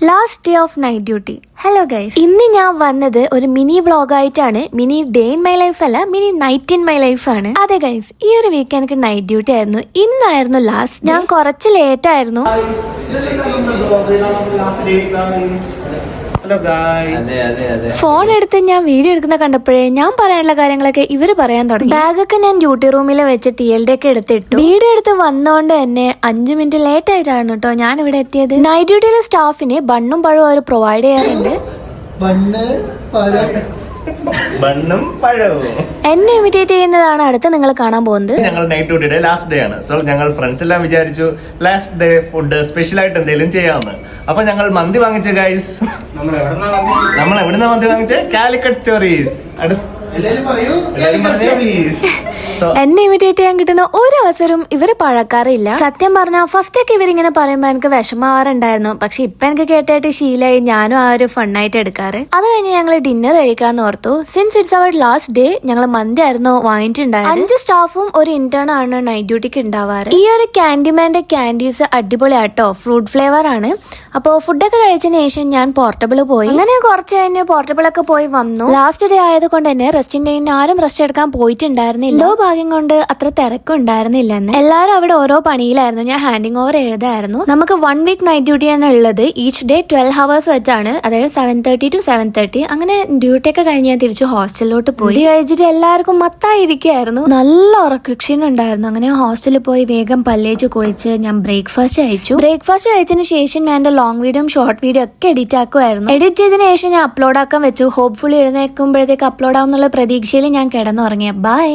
Last day of night duty. Hello guys, ഇന്ന് ഞാൻ വന്നത് ഒരു മിനി വ്ളോഗ് ആയിട്ടാണ്. Mini day in my life അല്ല, mini night in my life ആണ്. അതെ ഗൈസ്, ഈ ഒരു വീക്ക് എനിക്ക് നൈറ്റ് ഡ്യൂട്ടി ആയിരുന്നു. ഇന്നായിരുന്നു ലാസ്റ്റ്. ഞാൻ കുറച്ച് ലേറ്റ് ആയിരുന്നു. ഫോൺ എടുത്ത് ഞാൻ വീഡിയോ എടുക്കുന്ന കണ്ടപ്പോഴേ ഞാൻ പറയാനുള്ള കാര്യങ്ങളൊക്കെ ഇവര് പറയാൻ തുടങ്ങി. ബാഗൊക്കെ ഞാൻ ഡ്യൂട്ടി റൂമിൽ വെച്ച് TLD ഒക്കെ എടുത്തിട്ടു. വീഡിയോ എടുത്ത് വന്നോണ്ട് തന്നെ 5 മിനിറ്റ് ലേറ്റ് ആയിട്ടാണ് കേട്ടോ ഞാൻ ഇവിടെ എത്തിയത്. നൈറ്റ് ഡ്യൂട്ടിയിലെ സ്റ്റാഫിന് ബണ്ണും പഴവും അവർ പ്രൊവൈഡ് ചെയ്യാറുണ്ട്. എന്നെ ഇമിറ്റേറ്റ് ചെയ്യുന്നതാണ് അടുത്ത് നിങ്ങൾ കാണാൻ പോകുന്നത്. ഞങ്ങൾ നൈറ്റ് ഡ്യൂട്ടിയുടെ ലാസ്റ്റ് ഡേ ആണ്. സോ ഞങ്ങൾ ഫ്രണ്ട്സ് എല്ലാം വിചാരിച്ചു ലാസ്റ്റ് ഡേ ഫുഡ് സ്പെഷ്യൽ ആയിട്ട് എന്തെങ്കിലും ചെയ്യാമെന്ന്. അപ്പൊ ഞങ്ങൾ മന്തി വാങ്ങിച്ചു ഗൈസ്. നമ്മൾ എവിടുന്ന മന്തി വാങ്ങിച്ചേ? കാലിക്കറ്റ് സ്റ്റോറീസ്. എന്നെ ഇമിറ്റേറ്റ് ചെയ്യാൻ കിട്ടുന്ന ഒരു അവസരം ഇവര് പഴക്കാറില്ല. സത്യം പറഞ്ഞാൽ ഫസ്റ്റ് ഒക്കെ ഇവരിങ്ങനെ പറയുമ്പോ എനിക്ക് വിഷമാവാറുണ്ടായിരുന്നു. പക്ഷെ ഇപ്പൊ എനിക്ക് കേട്ടായിട്ട് ശീലമായി ഞാനും ആ ഒരു ഫണ്ണായിട്ട് എടുക്കാറ്. അത് കഴിഞ്ഞ് ഞങ്ങൾ ഡിന്നർ കഴിക്കാന്ന് ഓർത്തു. Since it's our last day ഞങ്ങൾ മന്തി ആയിരുന്നു വാങ്ങിയിട്ടുണ്ടായത്. 5 സ്റ്റാഫും ഒരു ഇന്റേൺ ആണ് നൈറ്റ് ഡ്യൂട്ടിക്ക് ഉണ്ടാവാറ്. ഈ ഒരു ക്യാൻഡിമാന്റെ ക്യാൻഡീസ് അടിപൊളിയാട്ടോ, ഫ്രൂട്ട് ഫ്ലേവർ ആണ്. അപ്പോൾ ഫുഡൊക്കെ കഴിച്ചതിന് ശേഷം ഞാൻ പോർട്ടബിൾ പോയി. അങ്ങനെ കുറച്ച് കഴിഞ്ഞ് പോർട്ടബിൾ ഒക്കെ പോയി വന്നു. ലാസ്റ്റ് ഡേ ആയത് കൊണ്ട് തന്നെ റെസ്റ്റിംഗ് ഡേയിൽ ആരും റെസ്റ്റ് എടുക്കാൻ പോയിട്ടുണ്ടായിരുന്നില്ല. എന്തോ ഭാഗ്യം കൊണ്ട് അത്ര തിരക്കും ഉണ്ടായിരുന്നില്ലെന്ന്. എല്ലാവരും അവിടെ ഓരോ പണിയിലായിരുന്നു. ഞാൻ ഹാൻഡിങ് ഓവർ എഴുതായിരുന്നു. നമുക്ക് 1 വീക്ക് നൈറ്റ് ഡ്യൂട്ടി ആണ് ഉള്ളത്. ഈച്ച് ഡേ 12 hours വെച്ചാണ്, അതായത് 7:30 to 7:30. അങ്ങനെ ഡ്യൂട്ടി ഒക്കെ കഴിഞ്ഞ് ഞാൻ തിരിച്ച് ഹോസ്റ്റലിലോട്ട് പോയി. കഴിച്ചിട്ട് എല്ലാവർക്കും മത്തായിരിക്കായിരുന്നു. നല്ല ഉറക്കക്ഷീണം അങ്ങനെ ഹോസ്റ്റലിൽ പോയി വേഗം പല്ലേച്ച് കുളിച്ച് ഞാൻ ബ്രേക്ക്ഫാസ്റ്റ് കഴിച്ചു. ബ്രേക്ക്ഫാസ്റ്റ് കഴിച്ചതിന് ശേഷം ഞാൻ എന്റെ ലോങ് വീഡിയോയും ഷോർട്ട് വീഡിയോ ഒക്കെ എഡിറ്റ് ആക്കുമായിരുന്നു. എഡിറ്റ് ചെയ്തതിന് ശേഷം ഞാൻ അപ്ലോഡ് ആക്കാൻ വെച്ചു. ഹോപ്പ്ഫുള്ളി എഴുന്നേൽക്കുമ്പോഴത്തേക്ക് അപ്ലോഡ് ആവുന്നുള്ള പ്രതീക്ഷയിൽ ഞാൻ കിടന്നുറങ്ങിയ. ബൈ.